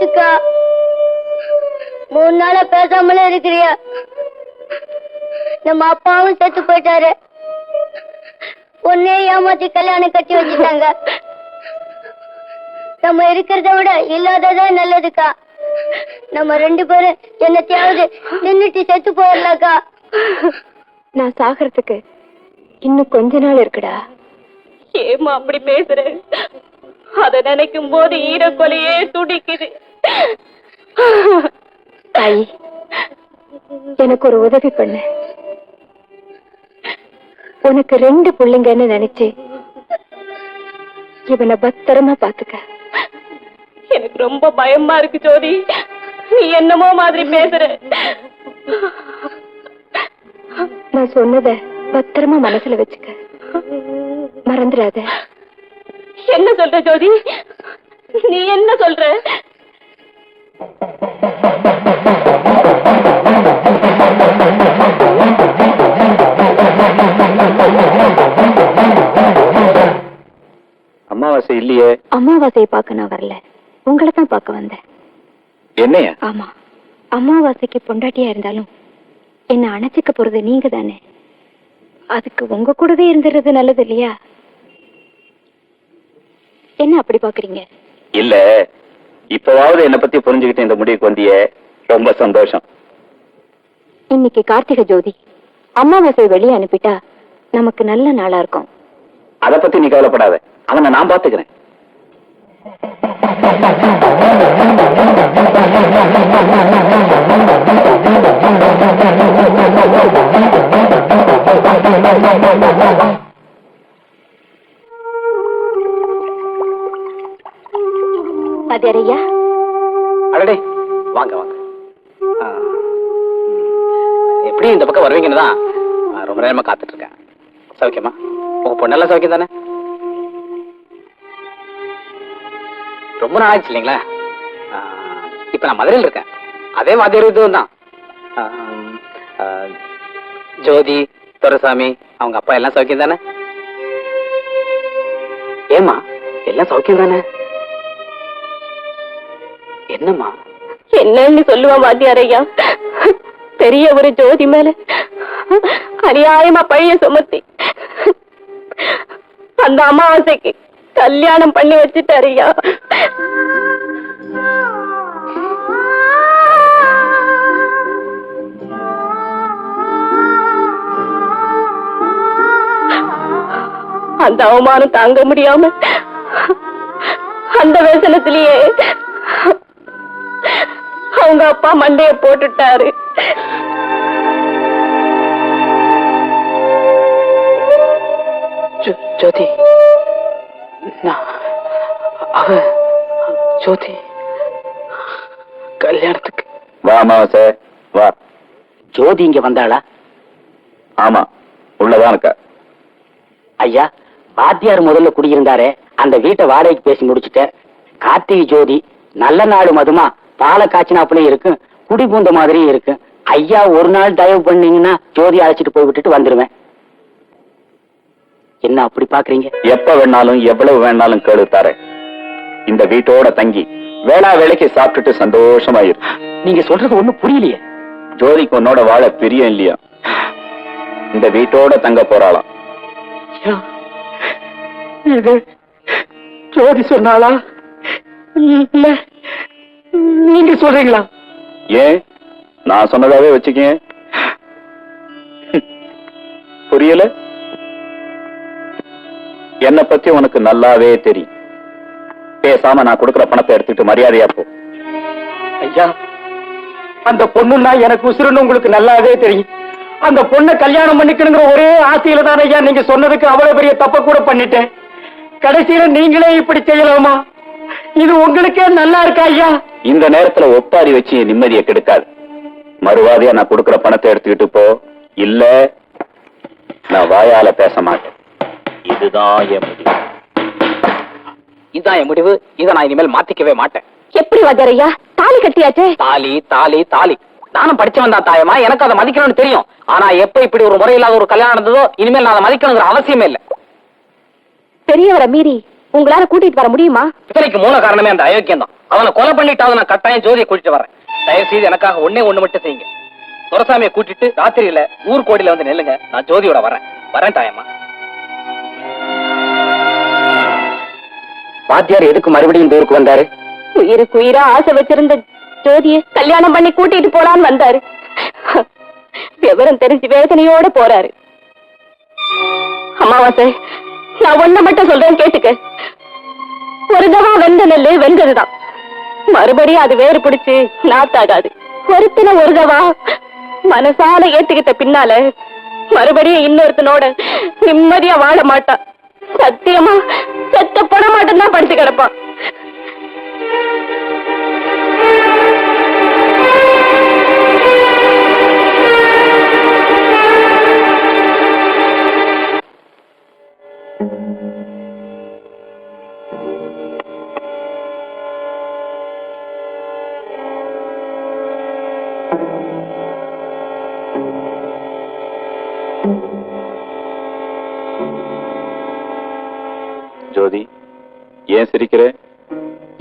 என்னாச்சுக்கா? 3 நாளா பேசாமலே இருக்கிறிய. நம்ம அப்பாவும் செத்து போயிட்டாரு. பொண்ணே ஏமாத்தி கல்யாணம் கட்டி வச்சுட்டாங்க. நம்ம இருக்கிறத விட இல்லாததே நல்லதுக்கா. நம்ம 2 பேரும் என்னத்தையாவது நின்னுட்டு செத்து போயிடலாக்கா. நான் சாகிறதுக்கு இன்னும் கொஞ்ச நாள் இருக்குடா. ஏமா அப்படி பேசுற? அத நினைக்கும் போது ஈரக்கொலையே துடிக்குது. தாயி, எனக்கு ஒரு உதவி பண்ணு. உனக்கு 2 பிள்ளைங்கன்னு நினைச்சு இவனை பத்திரமா பாத்துக்க. எனக்கு ரொம்ப பயமா இருக்கு ஜோதி. நீ என்னமோ மாதிரி பேசுற. நான் சொன்னத பத்திரமா மனசுல வச்சுக்க, மறந்துடாத. என்ன சொல்ற ஜோதி? நீ என்ன சொல்ற? அமாவாசை இல்லையே. அமாவாசையை பார்க்க நான் வரல, உங்களை தான் பார்க்க வந்தேன். என்னையா? ஆமா, அமாவாசைக்கு பொண்டாட்டியா இருந்தாலும் என்ன அணைச்சிக்க போறது நீங்க தானே. அதுக்கு உங்க கூடவே இருந்துறது நல்லது இல்லையா? என்ன அப்படி பாக்குறீங்க? இல்ல, இப்பவாவது என்ன பத்தி புரிஞ்சுக்கிட்டு இந்த முடிவுக்கு வந்தியே, ரொம்ப சந்தோஷம். இன்னைக்கு கார்த்திகை ஜோதி, அமாவாசை வெளியே அனுப்பிட்டா நமக்கு நல்ல நாளா இருக்கும். அத பத்தி நீ கவலைப்படாத, அவனை நான் பாத்துக்கிறேன். பாத்தியாரையா? அடடே, வாங்க வாங்க. எப்படி இந்த பக்கம் வருவீங்கன்னு தான் ரொம்ப நேரமா காத்துட்டு இருக்கேன். சௌக்கியமா? உங்க பொண்ணெல்லாம் சௌக்கியம் தானே? ரொம்ப நாள் ஆச்சு இல்லைங்களா? இப்ப நான் மதுரையில் இருக்கேன். அதே மாதிரி இதுவும் தான். ஜோதி, துரைசாமி, அவங்க அப்பா எல்லாம் சௌக்கியம் தானே? ஏமா எல்லாம் சௌக்கியம் தானே? என்னம்மா? என்னன்னு சொல்லுவான் வாத்தியார் ஐயா. பெரிய ஒரு ஜோதி மேல அநியாயமா பழைய சுமத்தி அந்த அமாவாசைக்கு கல்யாணம் பண்ணி வச்சுட்டாரு ஐயா. அந்த அவமானம் தாங்க முடியாம அந்த வேசனத்திலேயே அவங்க அப்பா மண்டைய போட்டுட்டாரு. ஜோதி, ஜோதி கல்யாணத்துக்கு வா. அமாவாசை வா. ஜோதி இங்க வந்தாளா? ஆமா, உள்ளதான் இருக்கா. ஐயா, வாத்தியார் முதல்ல குடியிருந்தாரே, அந்த வீட்டை வாடகைக்கு பேசி முடிச்சுட்ட. கார்த்திகை ஜோதி நல்ல நாடு மதுமா பாலை காய்ச்சினாப்புல இருக்கு, குடி பூந்த மாதிரியும் இருக்கு. ஐயா ஒரு நாள் தயவு பண்ணீங்கன்னா ஜோதி அழைச்சிட்டு போய் விட்டுட்டு வந்துருவேன். என்ன அப்படி பாக்குறீங்க? எப்ப வேணாலும் எவ்வளவு வேணாலும் கேளு தரேன். இந்த வீட்டோட தங்கி வேளா வேலைக்கு சாப்பிட்டுட்டு சந்தோஷமாயிரு. நீங்க சொல்றது ஒண்ணும் புரியலையே. ஜோதிக்கு உன்னோட வாழ பிரியம் இல்லையா? இந்த வீட்டோட தங்க போறாளாம். இது ஜோதி சொன்னாளா இல்ல நீங்க சொல்றீங்களா? ஏன், நான் சொன்னதாவே வச்சுக்க. புரியல? என்ன பத்தி உனக்கு நல்லாவே தெரியும். பேசாம நான் கொடுக்கிற பணத்தை எடுத்துட்டு மரியாதையா போ. ஐயா, அந்த பொண்ணுன்னா எனக்கு உசுருன்னு உங்களுக்கு நல்லாவே தெரியும். அந்த பொண்ணை கல்யாணம் பண்ணிக்கணுங்கிற ஒரே ஆசையில தான் ஐயா நீங்க சொன்னதுக்கு அவ்வளவு பெரிய தப்ப கூட பண்ணிட்டேன். கடைசியில நீங்களே இப்படி செய்யலாமா? இது உங்களுக்கே நல்லா இருக்கா ஐயா? இந்த நேரத்துல ஒப்பாரி வச்சு நிம்மதியை கெடுக்காது. மறுவாதியா நான் கொடுக்கிற பணத்தை எடுத்துக்கிட்டு போ, இல்ல நான் வாயால பேச மாட்டேன். இதுதான் என் முடிவு. இதுதான் என் முடிவு. இதை நான் இனிமேல் மாத்திக்கவே மாட்டேன். எப்படி வாத்தியார் ஐயா? தாலி கட்டியாச்சே. தாலி தாலி தாலி. நானும் படிச்சவன் தான் தாயமா, எனக்கு அதை மதிக்கணும்னு தெரியும். ஆனா எப்ப இப்படி ஒரு முறையில்லாத ஒரு கல்யாணம் நடந்ததோ, இனிமேல் நான் அதை மதிக்கணுங்கிற அவசியமே இல்லை. பெரியவரை மீறி உங்களால கூட்டிட்டு வர முடியுமா? இத்தனைக்கு மூல காரணமே அந்த அயோக்கியம் தான். அவனை கொலை பண்ணிட்டாவது நான் கட்டாயம் ஜோதியை கூட்டிட்டு வரேன். தயவு செய்து எனக்காக ஒண்ணு மட்டும் செய்யுங்க. துரசாமியை கூட்டிட்டு ராத்திரியில ஊர் கோடியில வந்து நெல்லுங்க. நான் ஜோதியோட வரேன் தாயம்மா. வாத்தியார் எதுக்கு மறுபடியும் இந்த ஊருக்கு வந்தாரு? உயிருக்கு உயிரா ஆசை வச்சிருந்த ஜோதியை கல்யாணம் பண்ணி கூட்டிட்டு போலான்னு வந்தாரு. விவரம் தெரிஞ்சு வேதனையோட போறாரு. அமாவாசை, நான் ஒண்ண மட்டும் சொல்றேன் கேட்டுக்க. ஒரு தவா வெந்த நெல்லு வெந்ததுதான், மறுபடியும் அது வேறு பிடிச்சு நாத்தாகாது. ஒருத்தன ஒரு தவா மனசால ஏத்துக்கிட்ட பின்னால மறுபடியும் இன்னொருத்தனோட நிம்மதியா வாழ மாட்டான். சத்தியமா செத்த பட மாட்டேன் தான் படிச்சு கிடப்பான். ஜோதி, ஏன் சிரிக்கிற?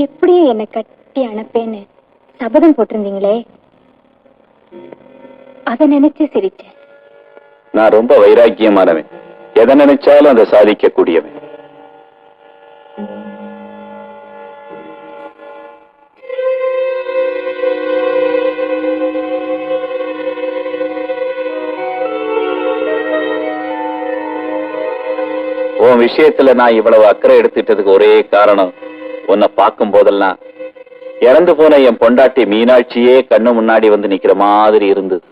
எப்படியும் என்னை கட்டி அனுப்பேன்னு சபதம் போட்டிருந்தீங்களே, அதை நினைச்சு சிரிச்சேன். நான் ரொம்ப வைராக்கியமானவன். எதை நினைச்சாலும் அதை சாதிக்க கூடியவன். உன் விஷயத்துல நான் இவ்வளவு அக்கறை எடுத்துட்டதுக்கு ஒரே காரணம், உன்னை பார்க்கும் போதெல்லாம் இறந்து போன என் பொண்டாட்டி மீனாட்சியே கண்ணு முன்னாடி வந்து நிக்கிற மாதிரி இருந்தது.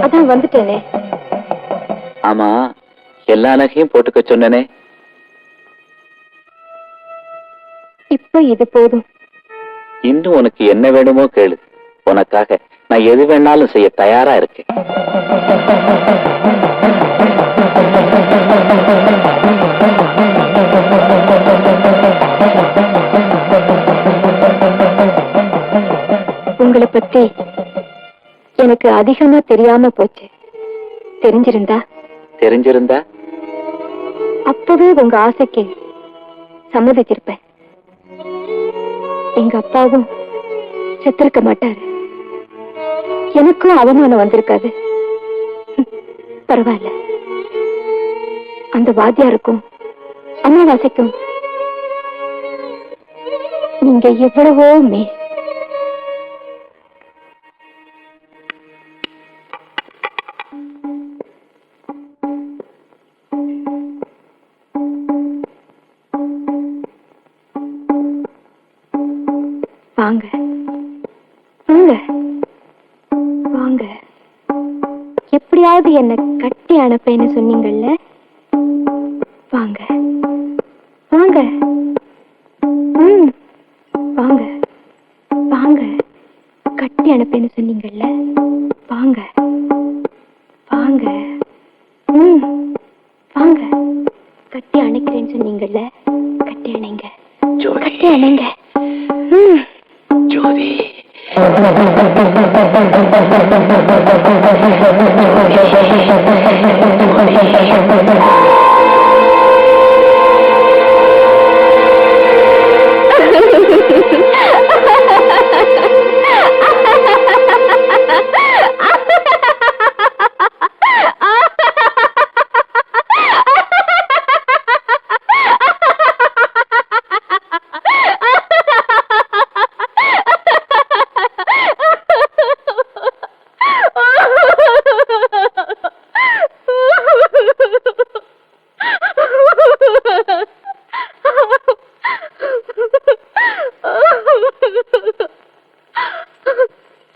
அதான் வந்துட்டேனே. ஆமா, எல்லா நகையும் போட்டுக்க சொன்னனே. இப்ப இது போதும். இன்னும் உனக்கு என்ன வேணுமோ கேளு. உனக்காக நான் எது வேணாலும் செய்ய தயாரா இருக்கேன். உங்களை பத்தி எனக்கு அதிகமா தெரியாம போச்சு. தெரிஞ்சிருந்தா அப்பவே உங்க ஆசைக்கு சம்மதிச்சிருப்பேன். எங்க அப்பாவும் செத்திருக்க மாட்டாரு. எனக்கும் அவமானம் வந்திருக்காது. பரவாயில்ல. அந்த வாத்தியாருக்கும் அமாவாசைக்கும் நீங்க எவ்வளவோ வாங்க வாங்க வாங்க. எப்படியாவது என்ன கட்டி அனுப்பேன்னு சொன்னீங்கல்ல, வாங்க வாங்க. வாங்க வாங்க. கட்டி அனுப்பேன்னு சொன்னீங்கல்ல, வாங்க வாங்க. வாங்க. கட்டி அணைக்கிறேன்னு சொன்னீங்கல்ல, கட்டி அணைங்க. கட்டி அணைங்க. ஜோதி,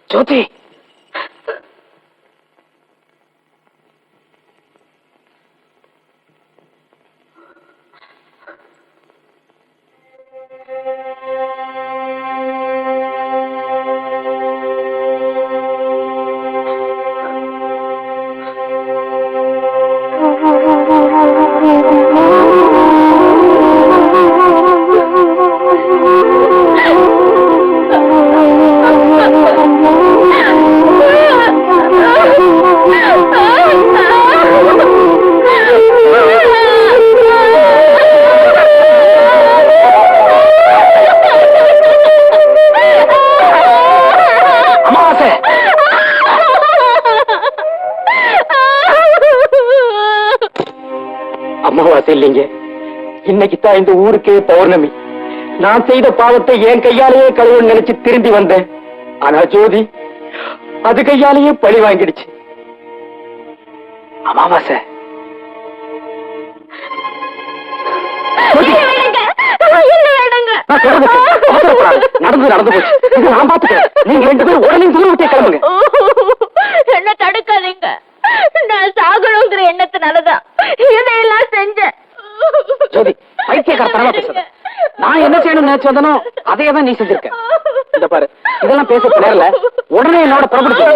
ஜோதி, இல்லைங்க. இன்னைக்கு தான் இந்த ஊருக்கே பௌர்ணமி. நான் செய்த பாவத்தை என் கையாலேயே கழுவுன்னு நினைச்சு திரும்பி வந்தேன். ஆனா ஜோதி அது கையாலேயே பழி வாங்கிடுச்சு. அமாவாசை நடந்து நடந்து போச்சு. நான் பாத்துக்கிறேன். நீங்க 2 பேரும் உடனே தூரம் விட்டே கிளம்புங்க. என்ன தடுக்காதீங்க. நான் சாகணுங்கிற எண்ணத்தினாலதான் இதையெல்லாம் செஞ்சேன். ஜோதி பைத்தியக்காரத்தனமா பேசுற. நான் என்ன செய்யணும்னு நினைச்சு வந்தனோ அதையே தான் நீ செஞ்சிருக்க. இந்த பாரு, இதெல்லாம் பேச நேரல. உடனே என்னோட புறப்படுச்சு.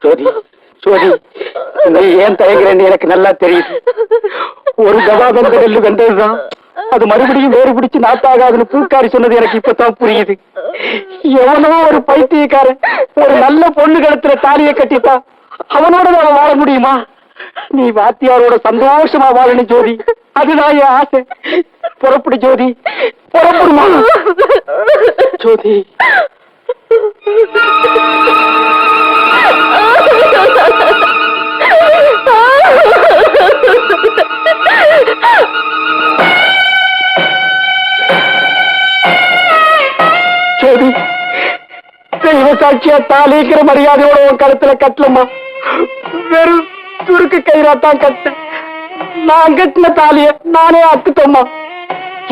ஜோதி ஜோதி, நீ ஏன் தயங்குறேன்னு எனக்கு நல்லா தெரியுது. ஒரு கவாதந்த நெல்லு வெந்ததுதான், அது மறுபடியும் வேறு பிடிச்சு நாத்தாகாதுன்னு பூக்காரி சொன்னது எனக்கு இப்பதான் புரியுது. எவனோ ஒரு பைத்தியக்காரன் ஒரு நல்ல பொண்ணு கழுத்துல தாலியை கட்டிட்டா அவனோட நான் வாழ முடியுமா? நீ வாத்தியாரோட சந்தோஷமா வாழணும் ஜோதி, அதுதான் என் ஆசை. புறப்படு ஜோதி, புறப்படுமா ஜோதி. ஜோதி, தெய்வ சாட்சியா தாலிக்கிற மரியாதையோட உன் கழுத்துல கட்டலம்மா. வெறும் துருக்கு கயிறாத்தான் கட்ட. நான் கட்டின தாலிய நானே அத்துட்டோம்மா.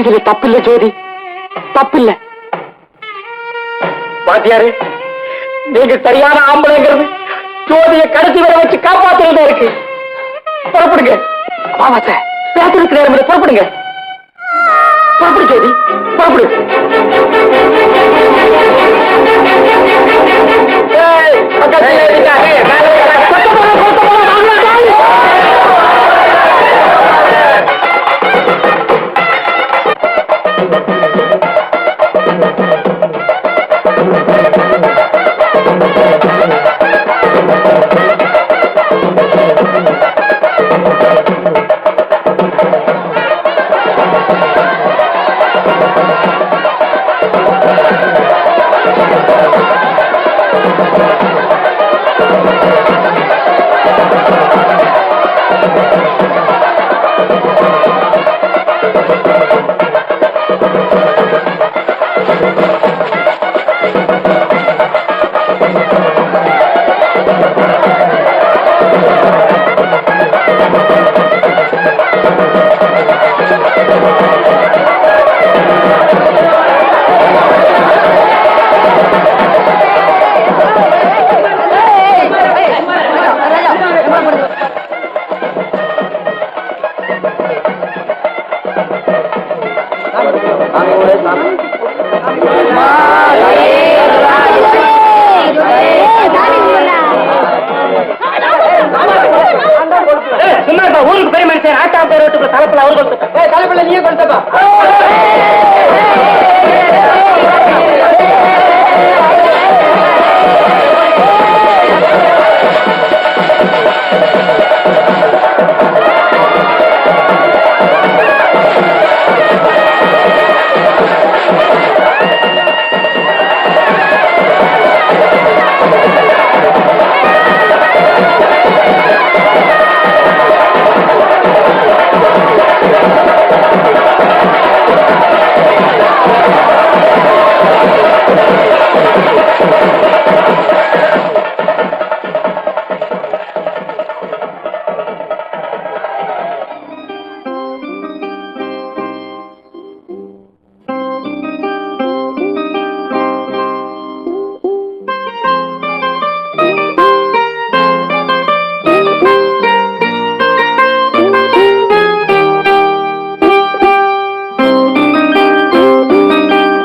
இதுல தப்பில்ல ஜோதி, தப்பில்ல. பாத்தியாரு, நீங்க சரியான ஆம்பளைங்கிறது ஜோதியை கடைசி வரை வச்சு காப்பாத்துறதா இருக்கு. புறப்படுங்க. மாவாச பேசுறதுக்கு நேரம் இல்லை. புறப்படுங்க. புறப்படு ஜோதி, புறப்படு. ஊருக்கு பெரிய மனுஷன் ஆட்டா ரோட்டுக்குள்ள தலைப்புல அவரு தலைப்புல நீயே கொடுத்தப்பா.